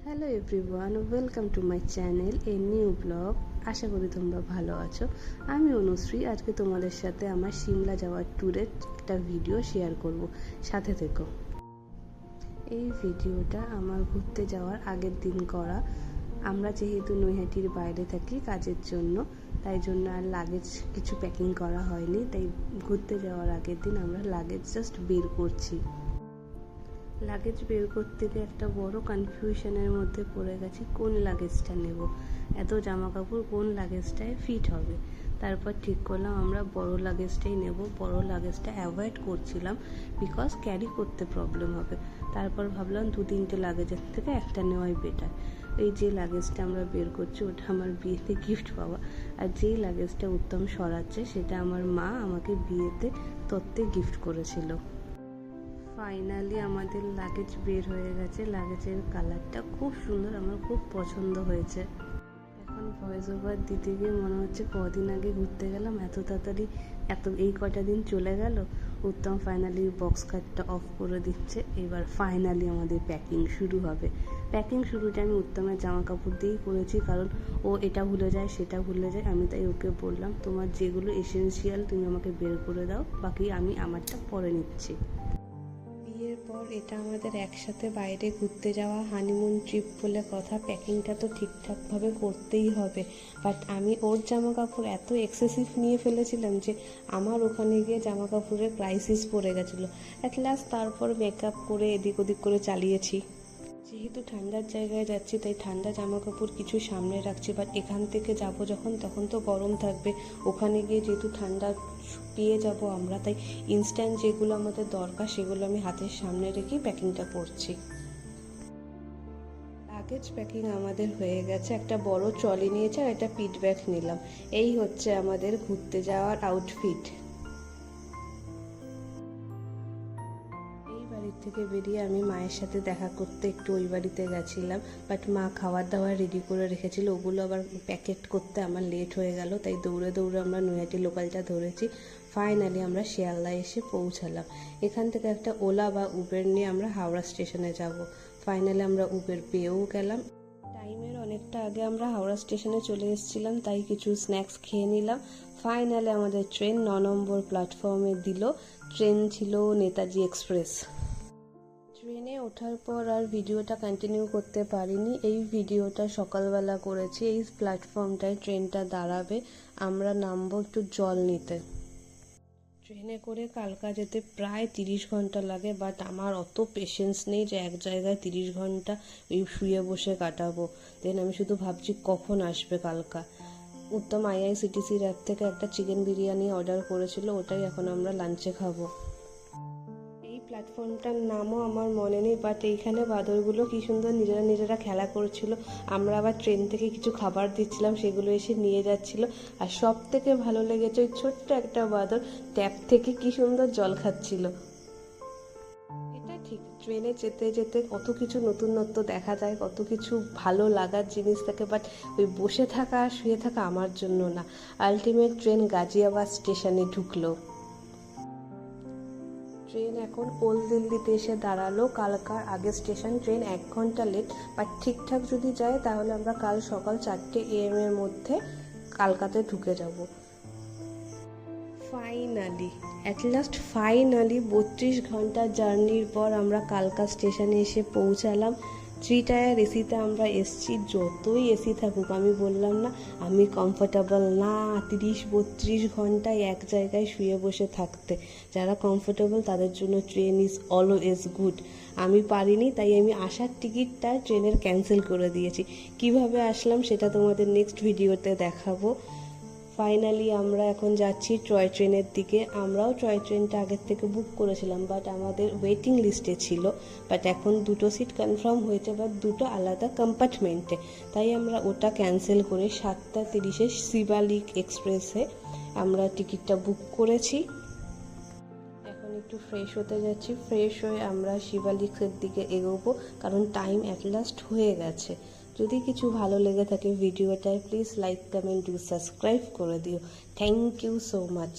Hello everyone, welcome to my channel a new blog. আশা করি তোমরা ভালো আছো। আমি অনুশ্রী। আজকে তোমাদের সাথে আমার সিমলা যাওয়ার ট্যুরের একটা ভিডিও শেয়ার করব, সাথে থেকো। এই ভিডিওটা আমার ঘুরতে যাওয়ার আগের দিন করা। আমরা যেহেতু নৈহাটির বাইরে থাকি কাজের জন্য, তাই জন্য আর লাগেজ কিছু প্যাকিং করা হয়নি। তাই ঘুরতে যাওয়ার আগের দিন আমরা লাগেজ জাস্ট বের করছি। লাগেজ বের করতে গিয়ে একটা বড় কনফিউশনের মধ্যে পড়ে গেছি, কোন লাগেজটা নেব, এত জামা কাপড় কোন লাগেজটায় ফিট হবে। তারপর ঠিক করলাম আমরা বড় লাগেজটাই নেব। বড় লাগেজটা অ্যাভয়েড করছিলাম বিকজ ক্যারি করতে প্রবলেম হবে। তারপর ভাবলাম 2-3টে লাগেজের থেকে একটা নেওয়াই বেটার। এই যে লাগেজটা আমরা বের করছি ওটা আমার বিয়েতে গিফট পাওয়া, আর যেই লাগেজটা উত্তম সরাচ্ছে সেটা আমার মা আমাকে বিয়েতে তত্ত্বে গিফট করেছিল। ফাইনালি আমাদের লাগেজ বের হয়ে গেছে। লাগেজের কালারটা খুব সুন্দর, আমার খুব পছন্দ হয়েছে। এখন ভয়েস ওভার দিতে গিয়ে মনে হচ্ছে কদিন আগে ঘুরতে গেলাম, এত তাড়াতাড়ি এই কটা দিন চলে গেল। উত্তম ফাইনালি বক্স কাটটা অফ করে দিচ্ছে। এবার ফাইনালি আমাদের প্যাকিং শুরু হবে। প্যাকিং শুরুটা আমি উত্তমের জামা কাপড় দিয়েই করেছি, কারণ ও এটা ভুলে যায় সেটা ভুলে যায়। আমি তাই ওকে বললাম, তোমার যেগুলো এসেন্সিয়াল তুমি আমাকে বের করে দাও, বাকি আমি আমারটা পরে নিচ্ছি। বিয়ের পর এটা আমাদের একসাথে বাইরে ঘুরতে যাওয়া হানিমুন ট্রিপ বলে কথা। প্যাকিংটা তো ঠিকঠাকভাবে করতেই হবে, বাট আমি ওর জামা কাপড় এত এক্সেসিভ নিয়ে ফেলেছিলাম যে আমার ওখানে গিয়ে জামা কাপড়ের ক্রাইসিস পড়ে গেছিলো। অ্যাট লাস্ট তারপর মেকআপ করে এদিক ওদিক করে চালিয়েছি। যেহেতু ঠান্ডার জায়গায় যাচ্ছি তাই ঠান্ডা জামা কাপড় কিছু সামনে রাখছি, বাট এখান থেকে যাব যখন তখন তো গরম থাকবে। ওখানে গিয়ে যেহেতু ঠান্ডা পেয়ে যাব আমরা, তাই ইনস্ট্যান্ট যেগুলো আমাদের দরকার সেগুলো আমি হাতের সামনে রেখেই প্যাকিংটা করছি। লাগেজ প্যাকিং আমাদের হয়ে গেছে। একটা বড় ট্রলি নিয়েছি আর একটা পিট ব্যাগ নিলাম। এই হচ্ছে আমাদের ঘুরতে যাওয়ার আউটফিট। বাড়ির থেকে বেরিয়ে আমি মায়ের সাথে দেখা করতে একটু ওই বাড়িতে গেছিলাম, বাট মা খাবার দাবার রেডি করে রেখেছিল, ওগুলো আবার প্যাকেট করতে আমার লেট হয়ে গেল। তাই দৌড়ে দৌড়ে আমরা নৈহাটি লোকালটা ধরেছি। ফাইনালি আমরা শিয়ালদা এসে পৌঁছালাম। এখান থেকে একটা ওলা বা উবের নিয়ে আমরা হাওড়া স্টেশনে যাব। ফাইনালি আমরা উবের পেয়েও গেলাম। টাইমের অনেকটা আগে আমরা হাওড়া স্টেশনে চলে এসেছিলাম, তাই কিছু স্ন্যাক্স খেয়ে নিলাম। ফাইনালি আমাদের ট্রেন 9 নম্বর প্ল্যাটফর্মে দিল। ট্রেন ছিল নেতাজি এক্সপ্রেস। ট্রেনে ওঠার পর আর ভিডিওটা কন্টিনিউ করতে পারিনি। এই ভিডিওটা সকালবেলা করেছি। এই প্ল্যাটফর্মটায় ট্রেনটা দাঁড়াবে, আমরা নামবো একটু জল নিতে। ট্রেনে করে কালকা যেতে প্রায় 30 ঘন্টা লাগে, বাট আমার অত পেশেন্স নেই যে এক জায়গায় 30 ঘন্টা ওই শুয়ে বসে কাটাবো। দেন আমি শুধু ভাবছি কখন আসবে কালকা। উত্তম IICTCর অ্যাপ থেকে একটা চিকেন বিরিয়ানি অর্ডার করেছিল, ওটাই এখন আমরা লাঞ্চে খাবো। প্ল্যাটফর্মটার নামও আমার মনে নেই, বাট এইখানে বাঁদরগুলো কি সুন্দর নিজেরা নিজেরা খেলা করছিল। আমরা আবার ট্রেন থেকে কিছু খাবার দিচ্ছিলাম, সেগুলো এসে নিয়ে যাচ্ছিল। আর সব থেকে ভালো লেগেছে ওই ছোট্ট একটা বাঁদর ট্যাপ থেকে কি সুন্দর জল খাচ্ছিল। এটা ঠিক, ট্রেনে যেতে যেতে কত কিছু নতুনত্ব দেখা যায়, কত কিছু ভালো লাগার জিনিস থাকে, বাট ওই বসে থাকা আর শুয়ে থাকা আমার জন্য না। আলটিমেট ট্রেন গাজিয়াবাদ স্টেশনে ঢুকলো। ট্রেন এখন ওল্ড দিল্লিতে এসে দাঁড়ালো। কালকার আগের স্টেশন ট্রেন 1 ঘন্টা লেট, বাট ঠিকঠাক যদি যায় তাহলে আমরা কাল সকাল 4টে AM এর মধ্যে কালকাতে ঢুকে যাব। ফাইনালি অ্যাট লাস্ট 32 ঘন্টার জার্নির পর আমরা কালকা স্টেশনে এসে পৌঁছালাম। 3 টায়ার এসিতে আমরা এসছি। যতই এসি থাকুক, আমি বললাম না আমি কমফোর্টেবল না 30-32 ঘন্টায় এক জায়গায় শুয়ে বসে থাকতে। যারা কমফোর্টেবল তাদের জন্য ট্রেন ইজ অলওয়েজ গুড। আমি পারিনি, তাই আমি আসার টিকিটটা ট্রেনের ক্যান্সেল করে দিয়েছি। কিভাবে আসলাম সেটা তোমাদের নেক্সট ভিডিওতে দেখাবো। ফাইনালি আমরা এখন যাচ্ছি টয় ট্রেনের দিকে। আমরাও টয় ট্রেনটা আগের থেকে বুক করেছিলাম, বাট আমাদের ওয়েটিং লিস্টে ছিল। বাট এখন 2টো সিট কনফার্ম হয়েছে, বাট 2টো আলাদা কম্পার্টমেন্টে, তাই আমরা ওটা ক্যান্সেল করে 7:30 শিবালিক এক্সপ্রেসে আমরা টিকিটটা বুক করেছি। এখন একটু ফ্রেশ হতে যাচ্ছি। ফ্রেশ হয়ে আমরা শিবালিকের দিকে এগোবো, কারণ টাইম অ্যাট লাস্ট হয়ে গেছে। যদি কিছু ভালো লেগে থাকে ভিডিওটায়, প্লিজ লাইক, কমেন্ট, সাবস্ক্রাইব করে দিও। Thank you so much.